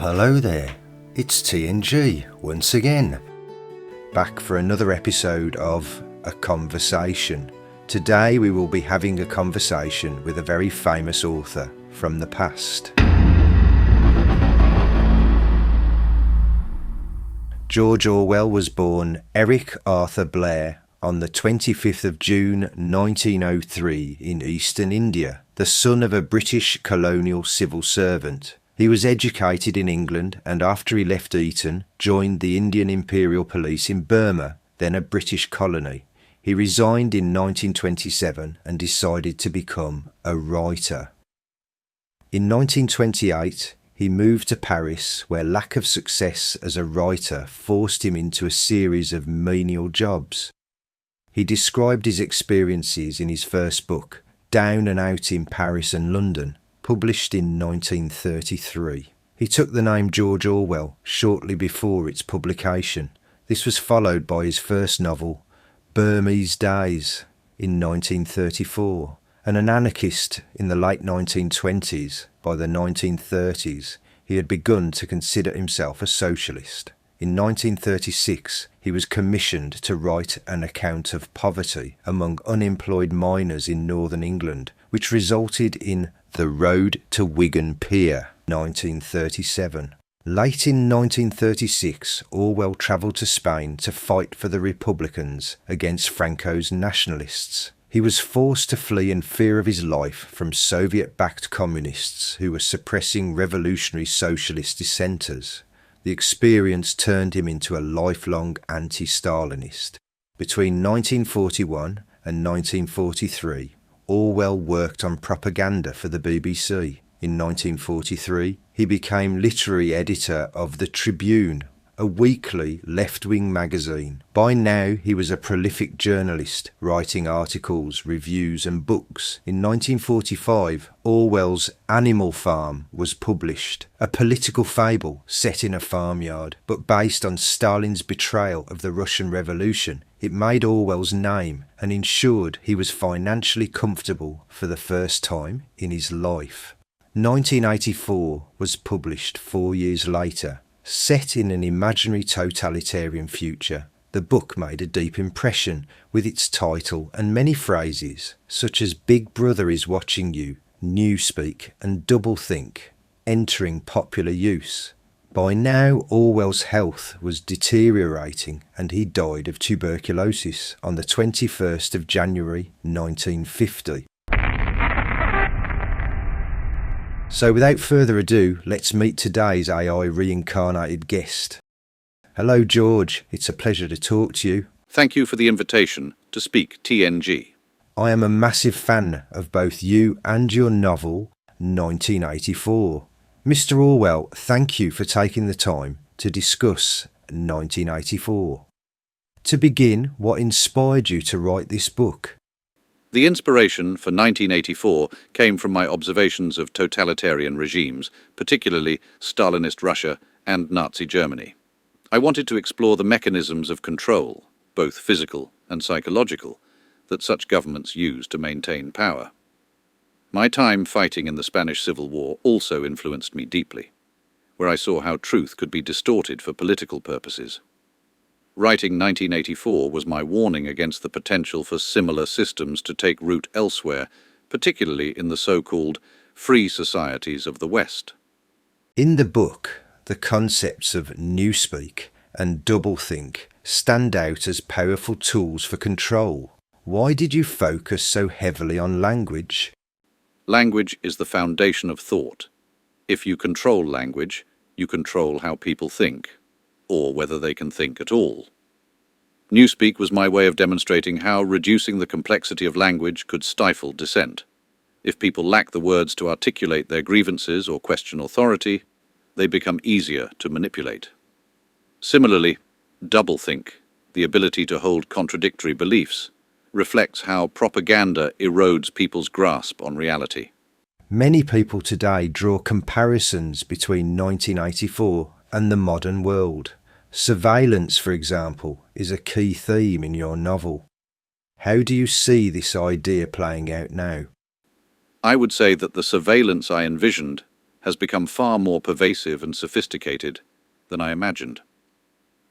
hello there, it's TNG once again, back for another episode of A Conversation. Today we will be having a conversation with a very famous author from the past. George Orwell was born Eric Arthur Blair on the 25th of June 1903 in eastern India, the son of a British colonial civil servant. He was educated in England and after he left Eton, joined the Indian Imperial Police in Burma, then a British colony. He resigned in 1927 and decided to become a writer. In 1928, he moved to Paris, where lack of success as a writer forced him into a series of menial jobs. He described his experiences in his first book, Down and Out in Paris and London, published in 1933. He took the name George Orwell shortly before its publication. This was followed by his first novel, Burmese Days, in 1934, and an anarchist in the late 1920s. By the 1930s, he had begun to consider himself a socialist. In 1936, he was commissioned to write an account of poverty among unemployed miners in northern England, which resulted in The Road to Wigan Pier, 1937. Late in 1936, Orwell travelled to Spain to fight for the Republicans against Franco's nationalists. He was forced to flee in fear of his life from Soviet-backed communists who were suppressing revolutionary socialist dissenters. The experience turned him into a lifelong anti-Stalinist. Between 1941 and 1943, Orwell worked on propaganda for the BBC. In 1943, he became literary editor of The Tribune, a weekly left-wing magazine. By now, he was a prolific journalist, writing articles, reviews and books. In 1945, Orwell's Animal Farm was published, a political fable set in a farmyard, but based on Stalin's betrayal of the Russian Revolution. It made Orwell's name and ensured he was financially comfortable for the first time in his life. 1984 was published 4 years later. Set in an imaginary totalitarian future, the book made a deep impression with its title and many phrases, such as Big Brother is watching you, Newspeak and Doublethink, entering popular use. By now, Orwell's health was deteriorating and he died of tuberculosis on the 21st of January 1950. So without further ado, let's meet today's AI reincarnated guest. Hello George, it's a pleasure to talk to you. Thank you for the invitation to speak TNG. I am a massive fan of both you and your novel, 1984. Mr. Orwell, thank you for taking the time to discuss 1984. To begin, what inspired you to write this book? The inspiration for 1984 came from my observations of totalitarian regimes, particularly Stalinist Russia and Nazi Germany. I wanted to explore the mechanisms of control, both physical and psychological, that such governments use to maintain power. My time fighting in the Spanish Civil War also influenced me deeply, where I saw how truth could be distorted for political purposes. Writing 1984 was my warning against the potential for similar systems to take root elsewhere, particularly in the so-called free societies of the West. In the book, the concepts of Newspeak and Doublethink stand out as powerful tools for control. Why did you focus so heavily on language? Language is the foundation of thought. If you control language, you control how people think, or whether they can think at all. Newspeak was my way of demonstrating how reducing the complexity of language could stifle dissent. If people lack the words to articulate their grievances or question authority, they become easier to manipulate. Similarly, doublethink, the ability to hold contradictory beliefs, reflects how propaganda erodes people's grasp on reality. Many people today draw comparisons between 1984 and the modern world. Surveillance, for example, is a key theme in your novel. How do you see this idea playing out now? I would say that the surveillance I envisioned has become far more pervasive and sophisticated than I imagined.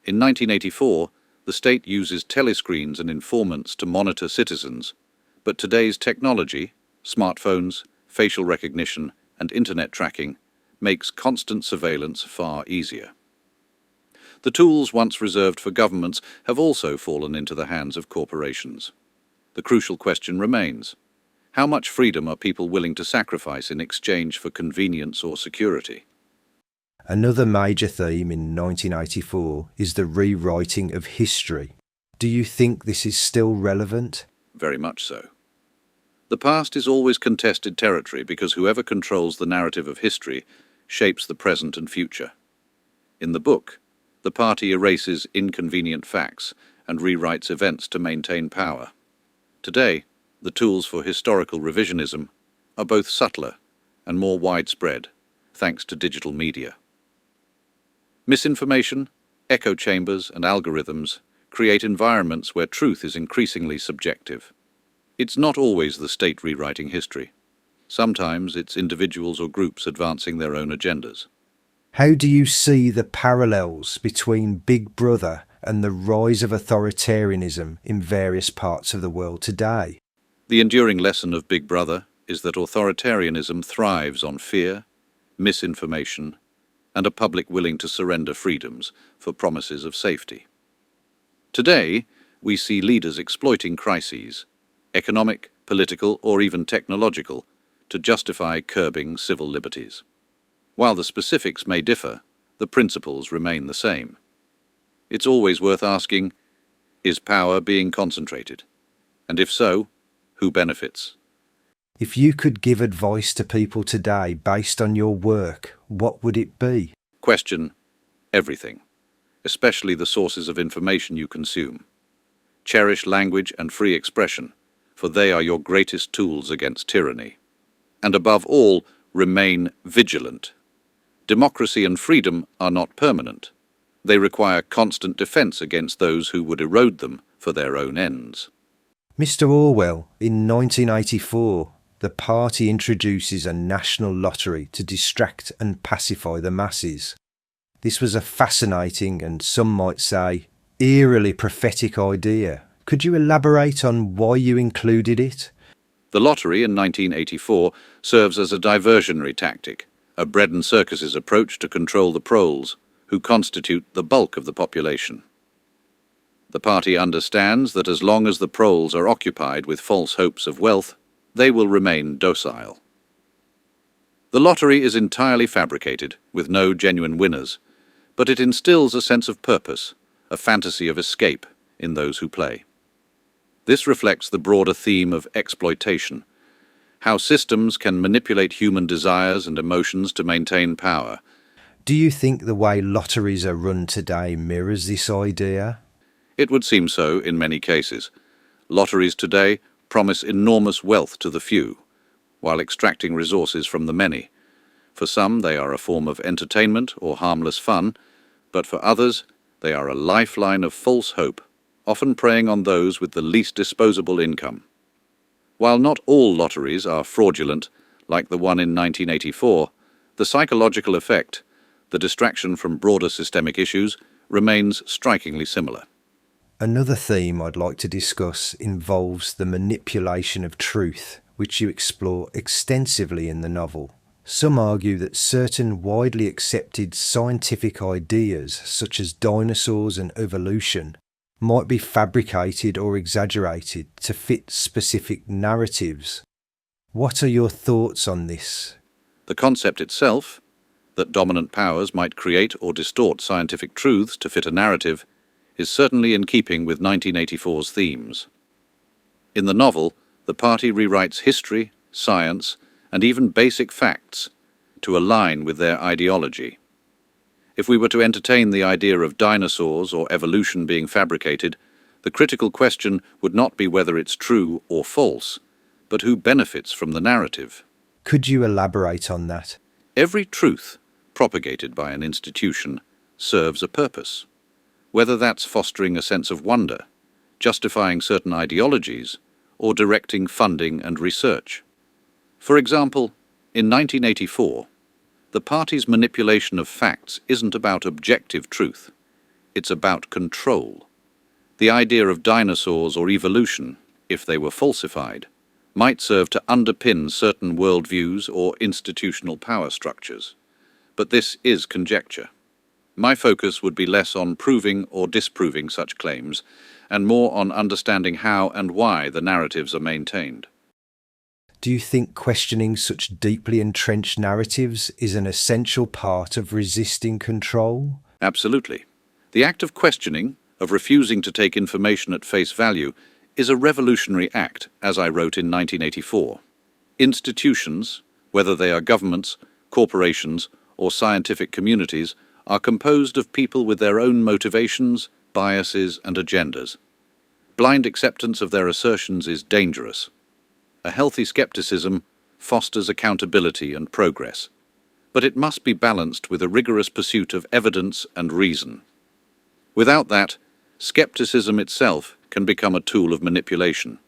In 1984, the state uses telescreens and informants to monitor citizens, but today's technology, smartphones, facial recognition, and internet tracking, makes constant surveillance far easier. The tools once reserved for governments have also fallen into the hands of corporations. The crucial question remains: how much freedom are people willing to sacrifice in exchange for convenience or security? Another major theme in 1984 is the rewriting of history. Do you think this is still relevant? Very much so. The past is always contested territory because whoever controls the narrative of history shapes the present and future. In the book, the party erases inconvenient facts and rewrites events to maintain power. Today, the tools for historical revisionism are both subtler and more widespread, thanks to digital media. Misinformation, echo chambers, and algorithms create environments where truth is increasingly subjective. It's not always the state rewriting history. Sometimes it's individuals or groups advancing their own agendas. How do you see the parallels between Big Brother and the rise of authoritarianism in various parts of the world today? The enduring lesson of Big Brother is that authoritarianism thrives on fear, misinformation, and a public willing to surrender freedoms for promises of safety. Today, we see leaders exploiting crises, economic, political, or even technological, to justify curbing civil liberties. While the specifics may differ, the principles remain the same. It's always worth asking, is power being concentrated? And if so, who benefits? If you could give advice to people today based on your work, what would it be? Question everything, especially the sources of information you consume. Cherish language and free expression, for they are your greatest tools against tyranny. And above all, remain vigilant. Democracy and freedom are not permanent. They require constant defense against those who would erode them for their own ends. Mr. Orwell, in 1984, the party introduces a national lottery to distract and pacify the masses. This was a fascinating and, some might say, eerily prophetic idea. Could you elaborate on why you included it? The lottery in 1984 serves as a diversionary tactic, a bread and circuses approach to control the proles, who constitute the bulk of the population. The party understands that as long as the proles are occupied with false hopes of wealth, they will remain docile. The lottery is entirely fabricated, with no genuine winners, but it instills a sense of purpose, a fantasy of escape in those who play. This reflects the broader theme of exploitation, how systems can manipulate human desires and emotions to maintain power. Do you think the way lotteries are run today mirrors this idea? It would seem so in many cases. Lotteries today promise enormous wealth to the few, while extracting resources from the many. For some, they are a form of entertainment or harmless fun, but for others, they are a lifeline of false hope, often preying on those with the least disposable income. While not all lotteries are fraudulent, like the one in 1984, the psychological effect, the distraction from broader systemic issues, remains strikingly similar. Another theme I'd like to discuss involves the manipulation of truth, which you explore extensively in the novel. Some argue that certain widely accepted scientific ideas, such as dinosaurs and evolution, might be fabricated or exaggerated to fit specific narratives. What are your thoughts on this? The concept itself, that dominant powers might create or distort scientific truths to fit a narrative, is certainly in keeping with 1984's themes. In the novel, the party rewrites history, science, and even basic facts to align with their ideology. If we were to entertain the idea of dinosaurs or evolution being fabricated, the critical question would not be whether it's true or false, but who benefits from the narrative. Could you elaborate on that? Every truth propagated by an institution serves a purpose, whether that's fostering a sense of wonder, justifying certain ideologies, or directing funding and research. For example, in 1984, the party's manipulation of facts isn't about objective truth. It's about control. The idea of dinosaurs or evolution, if they were falsified, might serve to underpin certain worldviews or institutional power structures. But this is conjecture. My focus would be less on proving or disproving such claims, and more on understanding how and why the narratives are maintained. Do you think questioning such deeply entrenched narratives is an essential part of resisting control? Absolutely. The act of questioning, of refusing to take information at face value, is a revolutionary act, as I wrote in 1984. Institutions, whether they are governments, corporations, or scientific communities, are composed of people with their own motivations, biases, and agendas. Blind acceptance of their assertions is dangerous. A healthy skepticism fosters accountability and progress, but it must be balanced with a rigorous pursuit of evidence and reason. Without that, skepticism itself can become a tool of manipulation.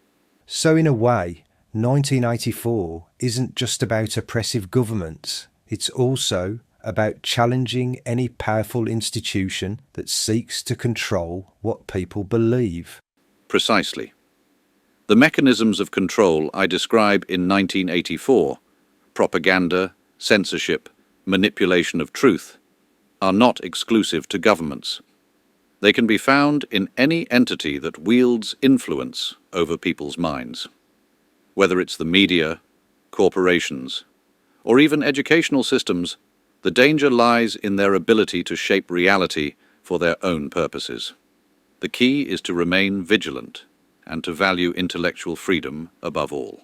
So in a way, 1984 isn't just about oppressive governments, it's also about challenging any powerful institution that seeks to control what people believe. Precisely. The mechanisms of control I describe in 1984, propaganda, censorship, manipulation of truth, are not exclusive to governments. They can be found in any entity that wields influence over people's minds. Whether it's the media, corporations, or even educational systems, the danger lies in their ability to shape reality for their own purposes. The key is to remain vigilant and to value intellectual freedom above all.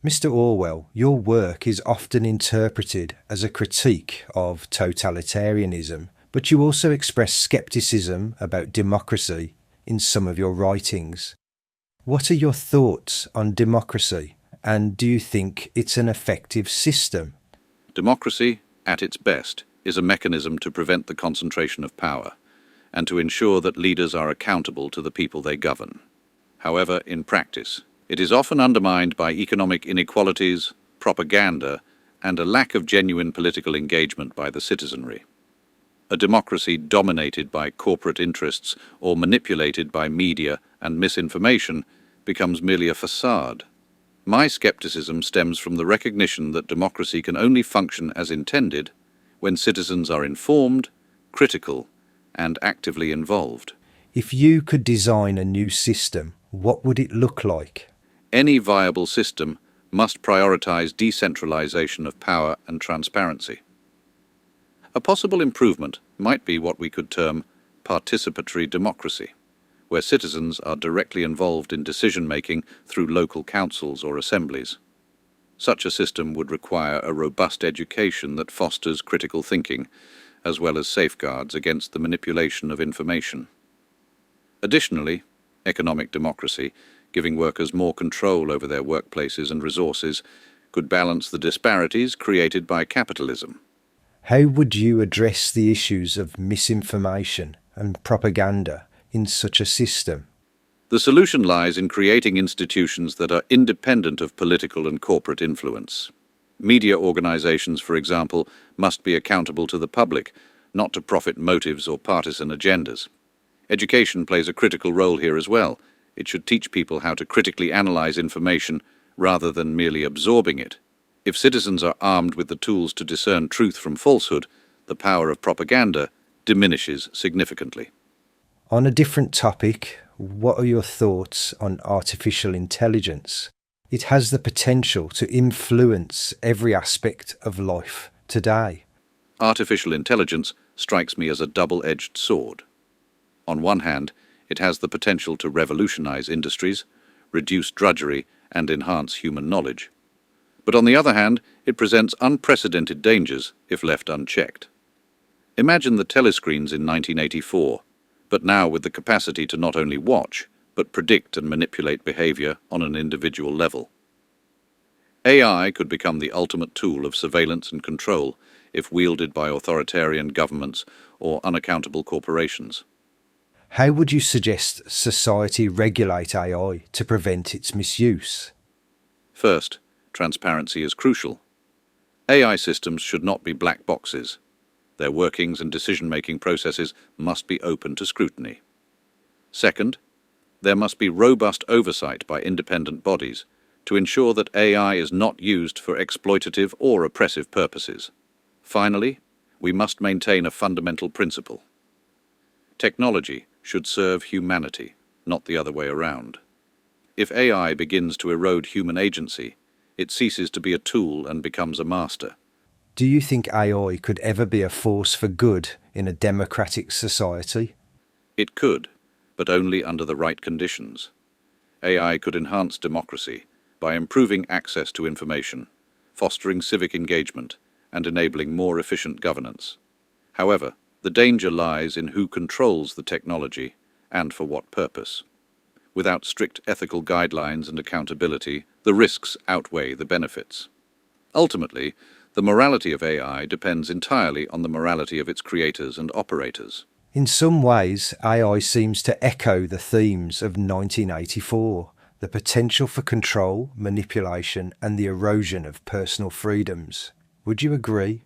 Mr. Orwell, your work is often interpreted as a critique of totalitarianism, but you also express skepticism about democracy in some of your writings. What are your thoughts on democracy, and do you think it's an effective system? Democracy, at its best, is a mechanism to prevent the concentration of power and to ensure that leaders are accountable to the people they govern. However, in practice, it is often undermined by economic inequalities, propaganda, and a lack of genuine political engagement by the citizenry. A democracy dominated by corporate interests or manipulated by media and misinformation becomes merely a facade. My skepticism stems from the recognition that democracy can only function as intended when citizens are informed, critical, and actively involved. If you could design a new system, what would it look like? Any viable system must prioritize decentralization of power and transparency. A possible improvement might be what we could term participatory democracy, where citizens are directly involved in decision-making through local councils or assemblies. Such a system would require a robust education that fosters critical thinking, as well as safeguards against the manipulation of information. Additionally, economic democracy, giving workers more control over their workplaces and resources, could balance the disparities created by capitalism. How would you address the issues of misinformation and propaganda in such a system? The solution lies in creating institutions that are independent of political and corporate influence. Media organizations, for example, must be accountable to the public, not to profit motives or partisan agendas. Education plays a critical role here as well. It should teach people how to critically analyze information rather than merely absorbing it. If citizens are armed with the tools to discern truth from falsehood, the power of propaganda diminishes significantly. On a different topic, what are your thoughts on artificial intelligence? It has the potential to influence every aspect of life today. Artificial intelligence strikes me as a double-edged sword. On one hand, it has the potential to revolutionize industries, reduce drudgery, and enhance human knowledge. But on the other hand, it presents unprecedented dangers if left unchecked. Imagine the telescreens in 1984, but now with the capacity to not only watch, but predict and manipulate behavior on an individual level. AI could become the ultimate tool of surveillance and control if wielded by authoritarian governments or unaccountable corporations. How would you suggest society regulate AI to prevent its misuse? First, transparency is crucial. AI systems should not be black boxes. Their workings and decision-making processes must be open to scrutiny. Second, there must be robust oversight by independent bodies to ensure that AI is not used for exploitative or oppressive purposes. Finally, we must maintain a fundamental principle. Technology should serve humanity, not the other way around. If AI begins to erode human agency, it ceases to be a tool and becomes a master. Do you think AI could ever be a force for good in a democratic society? It could, but only under the right conditions. AI could enhance democracy by improving access to information, fostering civic engagement, and enabling more efficient governance. However, the danger lies in who controls the technology and for what purpose. Without strict ethical guidelines and accountability, the risks outweigh the benefits. Ultimately, the morality of AI depends entirely on the morality of its creators and operators. In some ways, AI seems to echo the themes of 1984, the potential for control, manipulation, and the erosion of personal freedoms. Would you agree?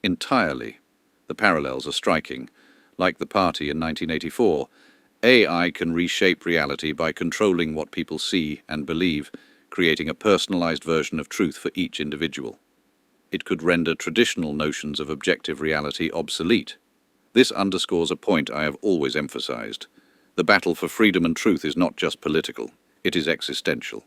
Entirely. The parallels are striking. Like the party in 1984, AI can reshape reality by controlling what people see and believe, creating a personalized version of truth for each individual. It could render traditional notions of objective reality obsolete. This underscores a point I have always emphasized. The battle for freedom and truth is not just political, it is existential.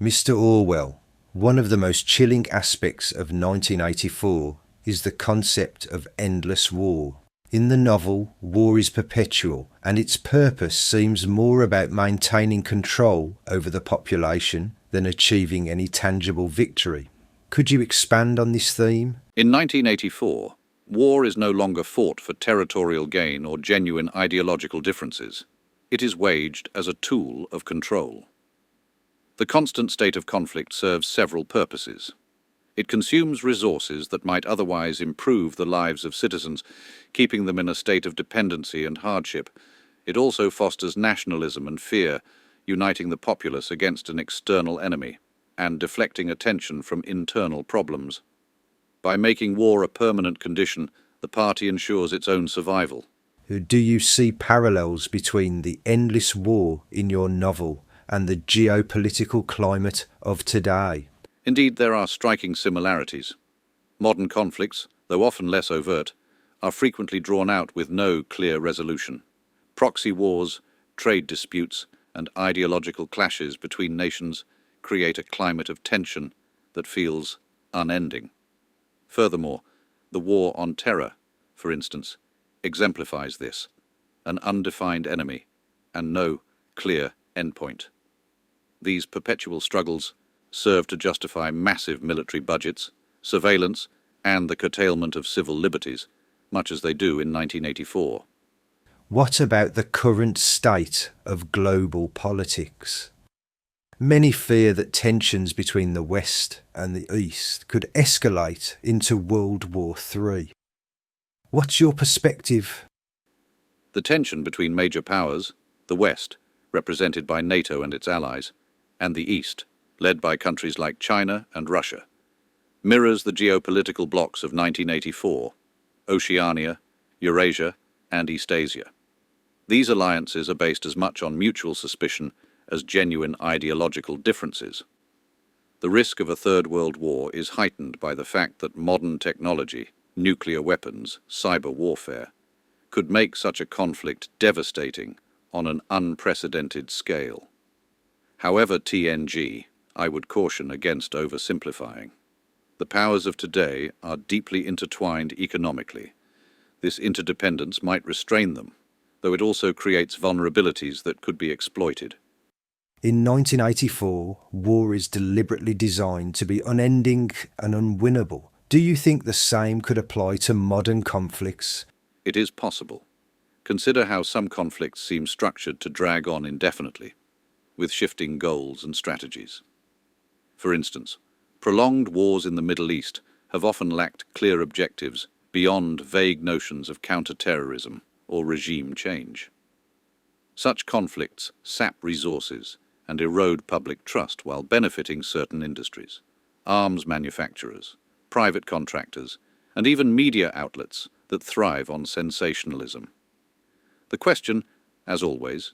Mr. Orwell, one of the most chilling aspects of 1984 is the concept of endless war. In the novel, war is perpetual, and its purpose seems more about maintaining control over the population than achieving any tangible victory. Could you expand on this theme? In 1984, war is no longer fought for territorial gain or genuine ideological differences. It is waged as a tool of control. The constant state of conflict serves several purposes. It consumes resources that might otherwise improve the lives of citizens, keeping them in a state of dependency and hardship. It also fosters nationalism and fear, uniting the populace against an external enemy, and deflecting attention from internal problems. By making war a permanent condition, the party ensures its own survival. Do you see parallels between the endless war in your novel and the geopolitical climate of today? Indeed, there are striking similarities. Modern conflicts, though often less overt, are frequently drawn out with no clear resolution. Proxy wars, trade disputes, and ideological clashes between nations create a climate of tension that feels unending. Furthermore, the war on terror, for instance, exemplifies this: an undefined enemy and no clear endpoint. These perpetual struggles serve to justify massive military budgets, surveillance, and the curtailment of civil liberties, much as they do in 1984. What about the current state of global politics? Many fear that tensions between the West and the East could escalate into World War III. What's your perspective? The tension between major powers, the West, represented by NATO and its allies, and the East, led by countries like China and Russia, mirrors the geopolitical blocs of 1984, Oceania, Eurasia, and Eastasia. These alliances are based as much on mutual suspicion as genuine ideological differences. The risk of a third world war is heightened by the fact that modern technology, nuclear weapons, cyber warfare, could make such a conflict devastating on an unprecedented scale. However TNG, I would caution against oversimplifying. The powers of today are deeply intertwined economically. This interdependence might restrain them, though it also creates vulnerabilities that could be exploited. In 1984, war is deliberately designed to be unending and unwinnable. Do you think the same could apply to modern conflicts? It is possible. Consider how some conflicts seem structured to drag on indefinitely, with shifting goals and strategies. For instance, prolonged wars in the Middle East have often lacked clear objectives beyond vague notions of counter-terrorism or regime change. Such conflicts sap resources and erode public trust while benefiting certain industries. Arms manufacturers, private contractors, and even media outlets that thrive on sensationalism. The question, as always,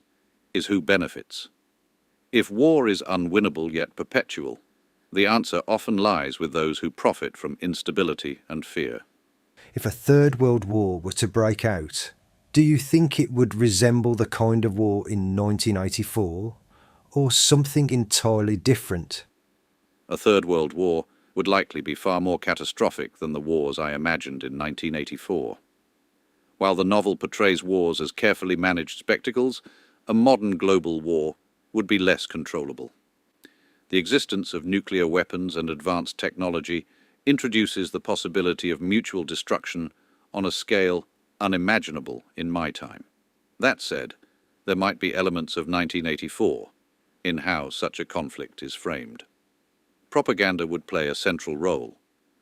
is who benefits? If war is unwinnable yet perpetual, the answer often lies with those who profit from instability and fear. If a third world war were to break out, do you think it would resemble the kind of war in 1984, or something entirely different? A third world war would likely be far more catastrophic than the wars I imagined in 1984. While the novel portrays wars as carefully managed spectacles, a modern global war would be less controllable. The existence of nuclear weapons and advanced technology introduces the possibility of mutual destruction on a scale unimaginable in my time. That said, there might be elements of 1984 in how such a conflict is framed. Propaganda would play a central role,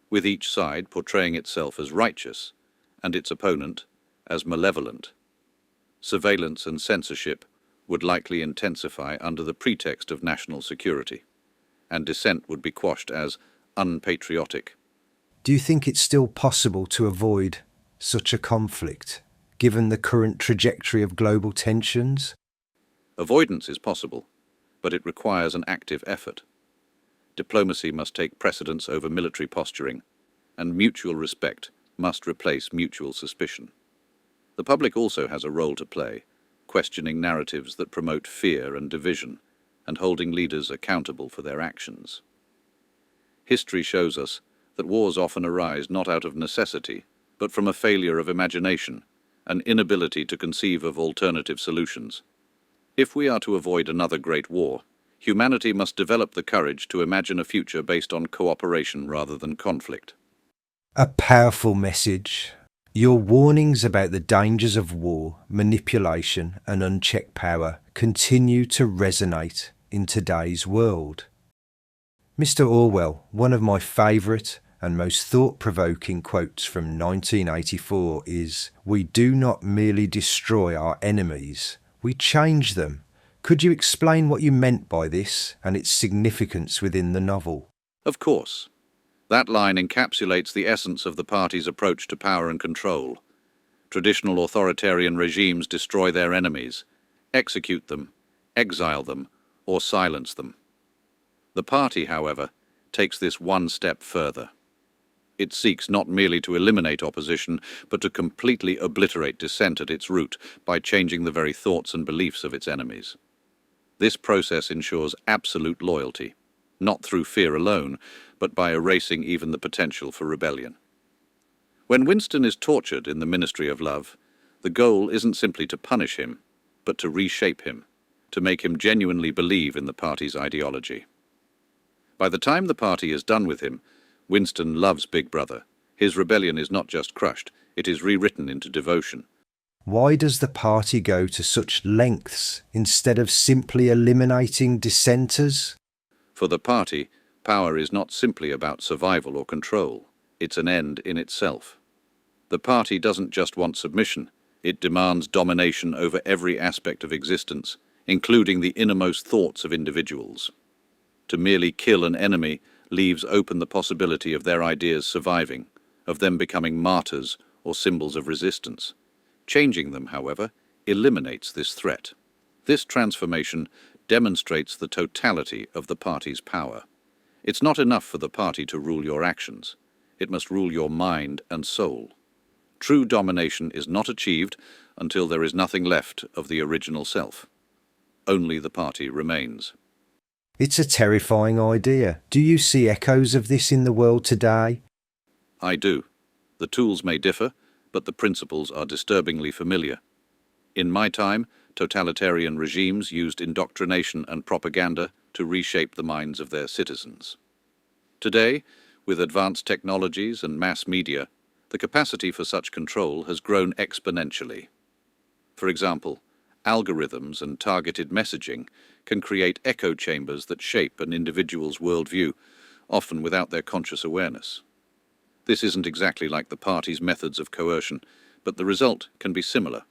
with each side portraying itself as righteous and its opponent as malevolent. Surveillance and censorship would likely intensify under the pretext of national security, and dissent would be quashed as unpatriotic. Do you think it's still possible to avoid such a conflict, given the current trajectory of global tensions? Avoidance is possible, but it requires an active effort. Diplomacy must take precedence over military posturing, and mutual respect must replace mutual suspicion. The public also has a role to play, questioning narratives that promote fear and division, and holding leaders accountable for their actions. History shows us that wars often arise not out of necessity, but from a failure of imagination, an inability to conceive of alternative solutions. If we are to avoid another great war, humanity must develop the courage to imagine a future based on cooperation rather than conflict. A powerful message. Your warnings about the dangers of war, manipulation and unchecked power continue to resonate in today's world. Mr. Orwell, one of my favourite and most thought-provoking quotes from 1984 is, "We do not merely destroy our enemies, we change them." Could you explain what you meant by this and its significance within the novel? Of course. That line encapsulates the essence of the party's approach to power and control. Traditional authoritarian regimes destroy their enemies, execute them, exile them, or silence them. The party, however, takes this one step further. It seeks not merely to eliminate opposition, but to completely obliterate dissent at its root by changing the very thoughts and beliefs of its enemies. This process ensures absolute loyalty, not through fear alone, but by erasing even the potential for rebellion. When Winston is tortured in the Ministry of Love, the goal isn't simply to punish him, but to reshape him, to make him genuinely believe in the party's ideology. By the time the party is done with him, Winston loves Big Brother. His rebellion is not just crushed, it is rewritten into devotion. Why does the party go to such lengths instead of simply eliminating dissenters? For the party, power is not simply about survival or control. It's an end in itself. The party doesn't just want submission, it demands domination over every aspect of existence, including the innermost thoughts of individuals. To merely kill an enemy leaves open the possibility of their ideas surviving, of them becoming martyrs or symbols of resistance. Changing them, however, eliminates this threat. This transformation demonstrates the totality of the party's power. It's not enough for the party to rule your actions. It must rule your mind and soul. True domination is not achieved until there is nothing left of the original self. Only the party remains. It's a terrifying idea. Do you see echoes of this in the world today? I do. The tools may differ, but the principles are disturbingly familiar. In my time, totalitarian regimes used indoctrination and propaganda to reshape the minds of their citizens. Today, with advanced technologies and mass media, the capacity for such control has grown exponentially. For example, algorithms and targeted messaging can create echo chambers that shape an individual's worldview, often without their conscious awareness. This isn't exactly like the party's methods of coercion, but the result can be similar.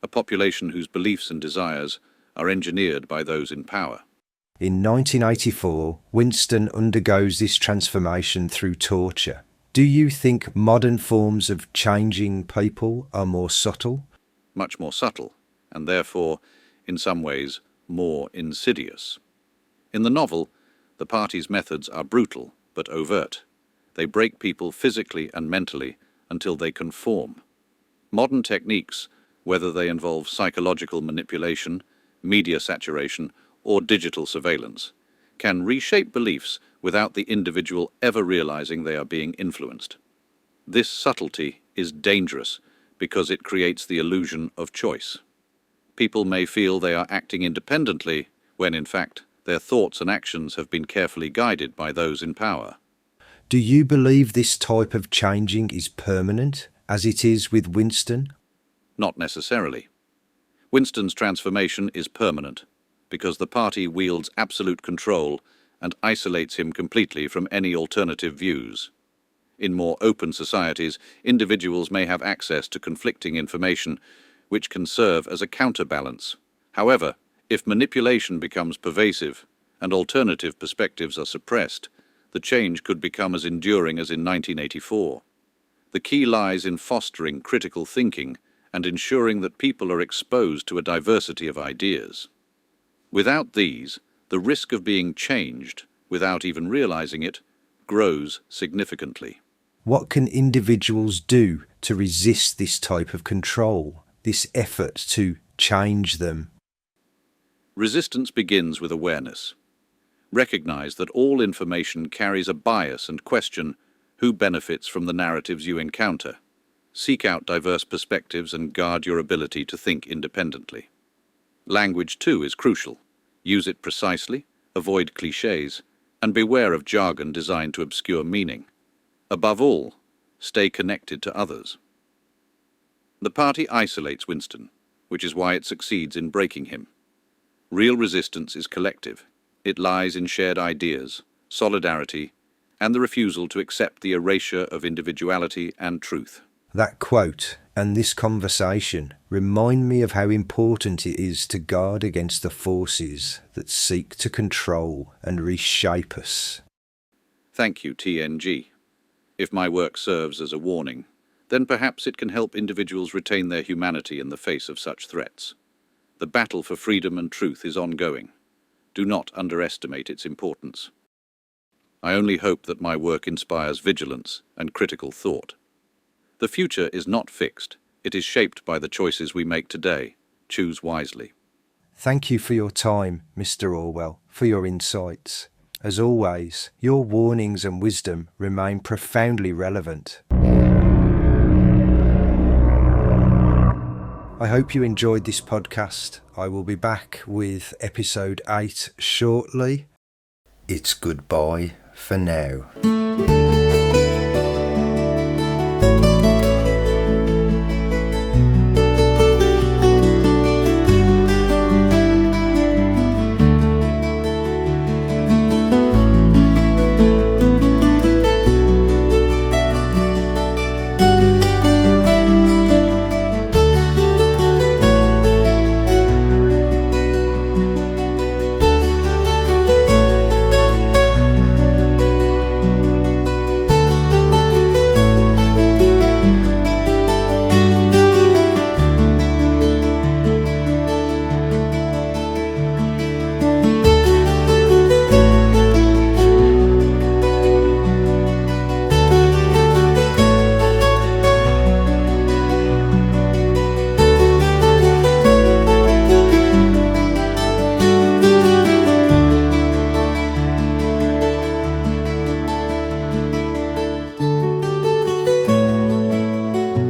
A population whose beliefs and desires are engineered by those in power. In 1984, Winston undergoes this transformation through torture. Do you think modern forms of changing people are more subtle? Much more subtle, and therefore, in some ways, more insidious. In the novel, the party's methods are brutal but overt. They break people physically and mentally until they conform. Modern techniques, whether they involve psychological manipulation, media saturation, or digital surveillance, can reshape beliefs without the individual ever realizing they are being influenced. This subtlety is dangerous because it creates the illusion of choice. People may feel they are acting independently when, in fact, their thoughts and actions have been carefully guided by those in power. Do you believe this type of changing is permanent, as it is with Winston? Not necessarily. Winston's transformation is permanent because the party wields absolute control and isolates him completely from any alternative views. In more open societies, individuals may have access to conflicting information, which can serve as a counterbalance. However, if manipulation becomes pervasive and alternative perspectives are suppressed, the change could become as enduring as in 1984. The key lies in fostering critical thinking and ensuring that people are exposed to a diversity of ideas. Without these, the risk of being changed, without even realizing it, grows significantly. What can individuals do to resist this type of control, this effort to change them? Resistance begins with awareness. Recognize that all information carries a bias and question who benefits from the narratives you encounter. Seek out diverse perspectives and guard your ability to think independently. Language, too, is crucial. Use it precisely, avoid clichés, and beware of jargon designed to obscure meaning. Above all, stay connected to others. The party isolates Winston, which is why it succeeds in breaking him. Real resistance is collective. It lies in shared ideas, solidarity, and the refusal to accept the erasure of individuality and truth. That quote and this conversation remind me of how important it is to guard against the forces that seek to control and reshape us. Thank you, TNG. If my work serves as a warning, then perhaps it can help individuals retain their humanity in the face of such threats. The battle for freedom and truth is ongoing. Do not underestimate its importance. I only hope that my work inspires vigilance and critical thought. The future is not fixed. It is shaped by the choices we make today. Choose wisely. Thank you for your time, Mr. Orwell, for your insights. As always, your warnings and wisdom remain profoundly relevant. I hope you enjoyed this podcast. I will be back with episode 8 shortly. It's goodbye for now.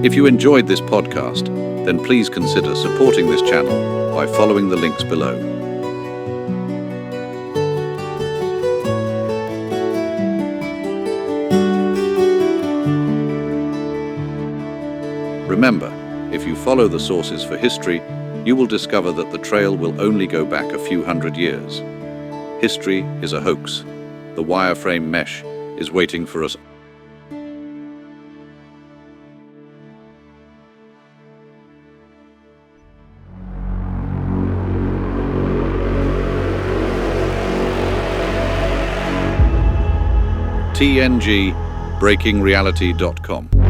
If you enjoyed this podcast, then please consider supporting this channel by following the links below. Remember, if you follow the sources for history, you will discover that the trail will only go back a few hundred years. History is a hoax. The wireframe mesh is waiting for us. TNG breakingreality.com.